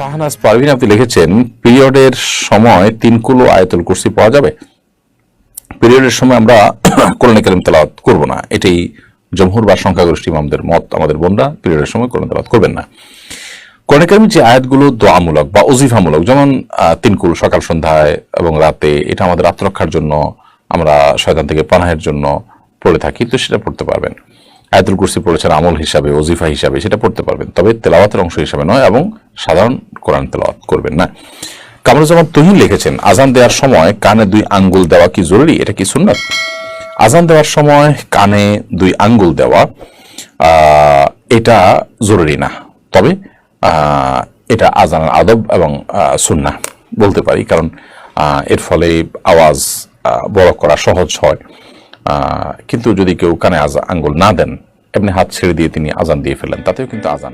শাহনাজ পারভিন আপনি লিখেছেন, পিরিয়ডের সময় 3 কুল আয়াতুল কুরসি পাওয়া যাবে? পিরিয়ডের সময় আমরা কোরআনে কারীম তেলাওয়াত করব না, এটাই জমহুর বা সংখ্যাগরিষ্ঠ ইমামদের মত। আমাদের বোনরা পিরিয়ডের সময় কোরআন তেলাওয়াত করবেন না। কোরআনে কারীমের যে আয়াতগুলো দোয়ামূলক বা ওজিফামূলক, যেমন 3 কুল সকাল সন্ধ্যায় এবং রাতে, এটা আমাদের আত্মরক্ষার জন্য, আমরা শয়তান থেকে পানাহের জন্য পড়ে থাকি, তো সেটা পড়তে পারবেন। আয়াতুল কুরসি পড়েছেন আমল হিসাবে, ওজিফা হিসাবে, সেটা পড়তে পারবেন, তবে তেলাওয়াতের অংশ হিসাবে নয়, এবং সাধারণ কোরআন তেলাওয়াত করবেন না। কামরুজ্জামান তুহিন লিখেছেন, আজান দেওয়ার সময় কানে 2 আঙ্গুল দেওয়া কি জরুরি? এটা কি সুন্নাত? আজান দেওয়ার সময় কানে 2 আঙ্গুল দেওয়া এটা জরুরি না, তবে এটা আজানের আদব এবং সুন্নাহ বলতে পারি, কারণ এর ফলে আওয়াজ বড় করা সহজ হয়। কিন্তু যদি কেউ কানে আঙ্গুল না দেন, এমনি হাত ছেড়ে দিয়ে তিনি আজান দিয়ে ফেলেন, তাতেও কিন্তু আজান